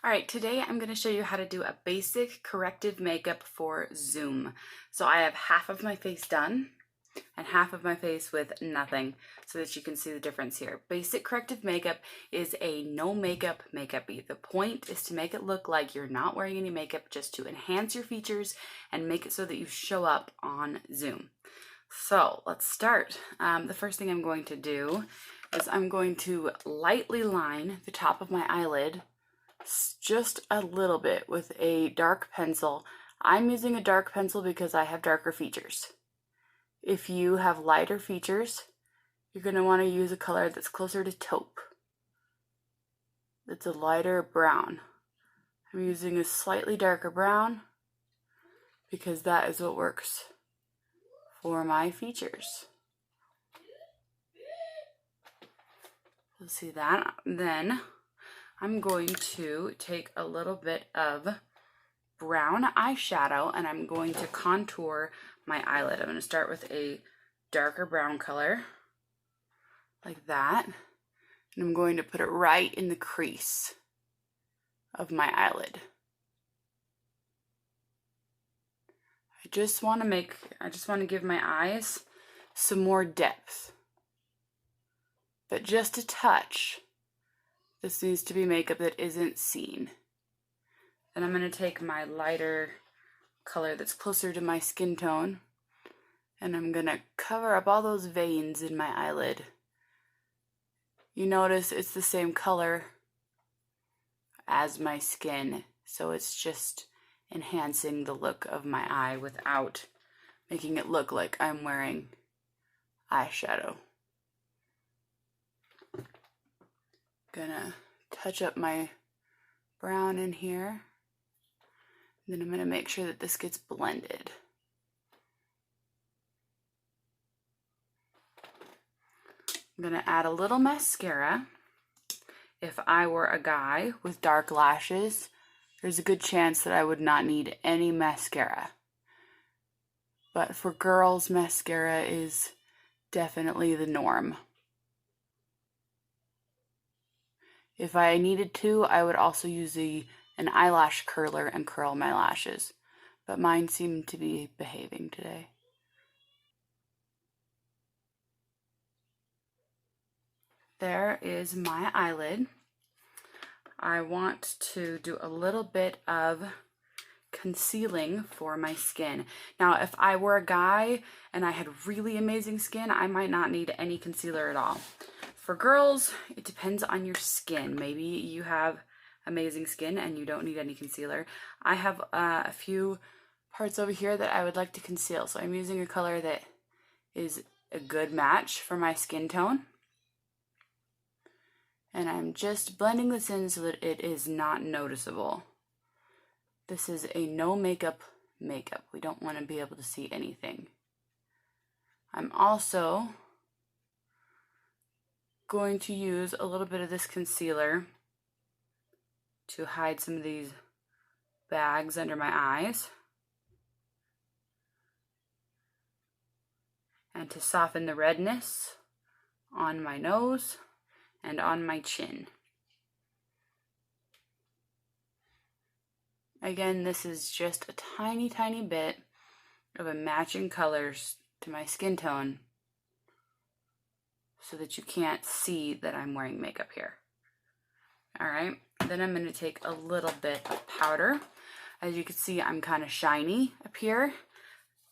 All right, today I'm going to show you how to do a basic corrective makeup for Zoom. So I have half of my face done and half of my face with nothing so that you can see the difference here. Basic corrective makeup is a no makeup makeup. The point is to make it look like you're not wearing any makeup, just to enhance your features and make it so that you show up on Zoom. So let's start. The first thing I'm going to do is I'm going to lightly line the top of my eyelid just a little bit with a dark pencil. I'm using a dark pencil because I have darker features. If you have lighter features, you're going to want to use a color that's closer to taupe. That's a lighter brown. I'm using a slightly darker brown because that is what works for my features. You'll see that. Then I'm going to take a little bit of brown eyeshadow and I'm going to contour my eyelid. I'm going to start with a darker brown color, like that, and I'm going to put it right in the crease of my eyelid. I just want to give my eyes some more depth, but just a touch. This needs to be makeup that isn't seen. Then I'm going to take my lighter color that's closer to my skin tone, and I'm going to cover up all those veins in my eyelid. You notice it's the same color as my skin, so it's just enhancing the look of my eye without making it look like I'm wearing eyeshadow. Gonna touch up my brown in here. Then I'm gonna make sure that this gets blended. I'm gonna add a little mascara. If I were a guy with dark lashes, there's a good chance that I would not need any mascara. But for girls, mascara is definitely the norm. If I needed to, I would also use an eyelash curler and curl my lashes, but mine seem to be behaving today. There is my eyelid. I want to do a little bit of concealing for my skin. Now, if I were a guy and I had really amazing skin, I might not need any concealer at all. For girls, it depends on your skin. Maybe you have amazing skin and you don't need any concealer. I have a few parts over here that I would like to conceal, so I'm using a color that is a good match for my skin tone. And I'm just blending this in so that it is not noticeable. This is a no makeup makeup. We don't want to be able to see anything. I'm also going to use a little bit of this concealer to hide some of these bags under my eyes and to soften the redness on my nose and on my chin. Again, this is just a tiny bit of a matching colors to my skin tone so that you can't see that I'm wearing makeup here. All right, then I'm going to take a little bit of powder. As you can see, I'm kind of shiny up here.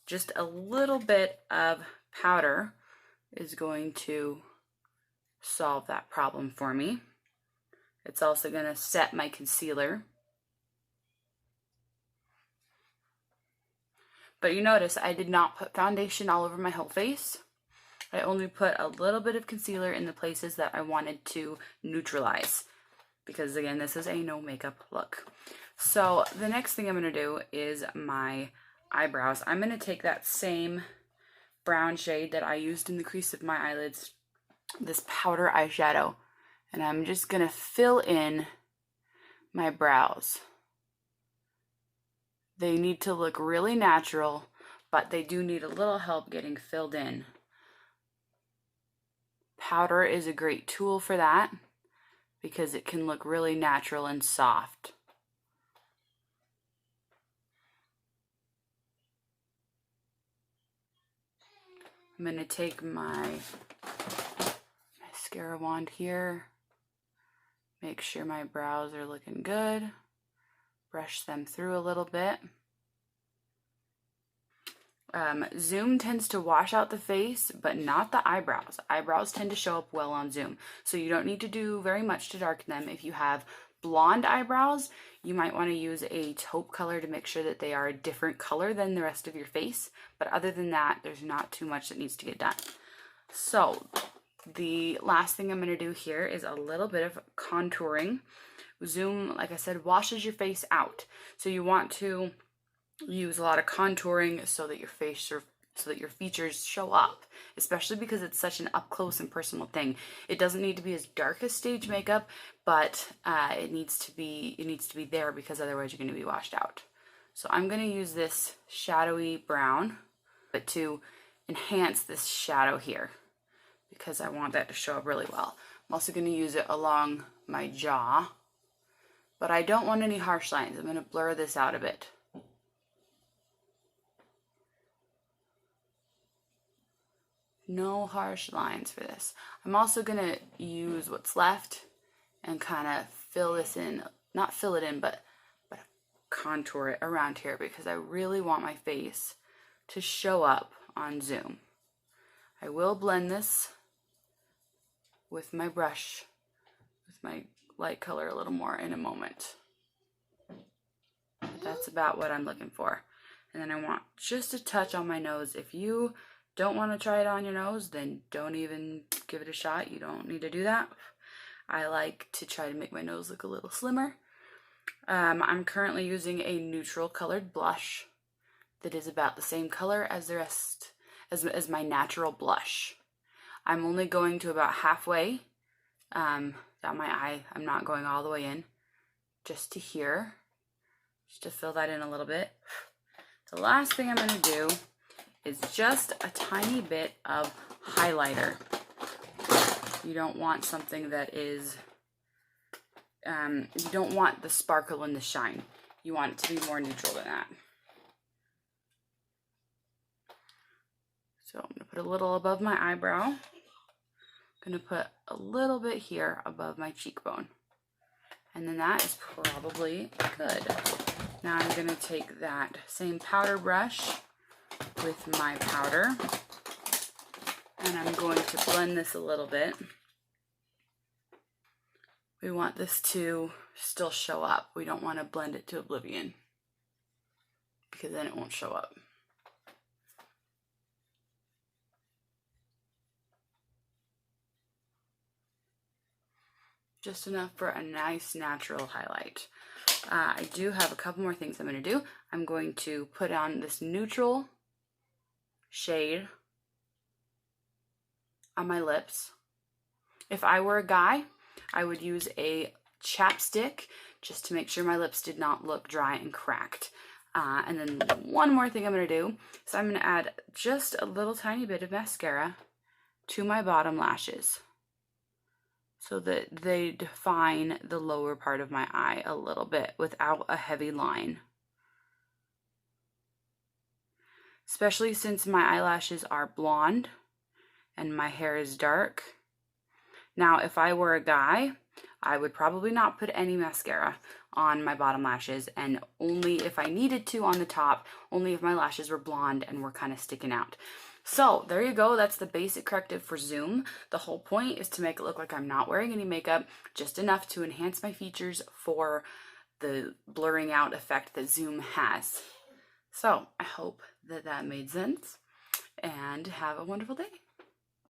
Just a little bit of powder is going to solve that problem for me. It's also going to set my concealer. But you notice I did not put foundation all over my whole face. I only put a little bit of concealer in the places that I wanted to neutralize. Because again, this is a no makeup look. So the next thing I'm going to do is my eyebrows. I'm going to take that same brown shade that I used in the crease of my eyelids, this powder eyeshadow, and I'm just going to fill in my brows. They need to look really natural, but they do need a little help getting filled in. Powder is a great tool for that because it can look really natural and soft. I'm going to take my mascara wand here, make sure my brows are looking good, brush them through a little bit. Zoom tends to wash out the face, but not the eyebrows. Eyebrows tend to show up well on Zoom, so you don't need to do very much to darken them. If you have blonde eyebrows, you might want to use a taupe color to make sure that they are a different color than the rest of your face. But other than that, there's not too much that needs to get done. So the last thing I'm going to do here is a little bit of contouring. Zoom, like I said, washes your face out. So you want to use a lot of contouring so that your features show up, especially because it's such an up close and personal thing. It doesn't need to be as dark as stage makeup, but it needs to be there, because otherwise you're going to be washed out. So I'm going to use this shadowy brown, but to enhance this shadow here, because I want that to show up really well. I'm also going to use it along my jaw, but I don't want any harsh lines. I'm going to blur this out a bit. No harsh lines for this. I'm also going to use what's left and kind of fill this in, not fill it in, but contour it around here, because I really want my face to show up on Zoom. I will blend this with my brush, with my light color a little more in a moment. But that's about what I'm looking for. And then I want just a touch on my nose. If you don't want to try it on your nose, then don't even give it a shot. You don't need to do that. I like to try to make my nose look a little slimmer. I'm currently using a neutral colored blush that is about the same color as the rest, as my natural blush. I'm only going to about halfway down my eye. I'm not going all the way in, just to here, just to fill that in a little bit. The last thing I'm going to do is just a tiny bit of highlighter. You don't want something that is, you don't want the sparkle and the shine. You want it to be more neutral than that. So I'm going to put a little above my eyebrow. I'm going to put a little bit here above my cheekbone. And then that is probably good. Now I'm going to take that same powder brush with my powder, and I'm going to blend this a little bit. We want this to still show up. We don't want to blend it to oblivion, because then it won't show up. Just enough for a nice natural highlight. I do have a couple more things I'm going to do. I'm going to put on this neutral shade on my lips. If I were a guy, I would use a chapstick just to make sure my lips did not look dry and cracked. And then one more thing I'm going to do is I'm going to add just a little tiny bit of mascara to my bottom lashes, so that they define the lower part of my eye a little bit without a heavy line. Especially since my eyelashes are blonde and my hair is dark. Now, if I were a guy, I would probably not put any mascara on my bottom lashes, and only if I needed to on the top, only if my lashes were blonde and were kind of sticking out. So there you go. That's the basic corrective for Zoom. The whole point is to make it look like I'm not wearing any makeup, just enough to enhance my features for the blurring out effect that Zoom has. So I hope that that made sense, and have a wonderful day.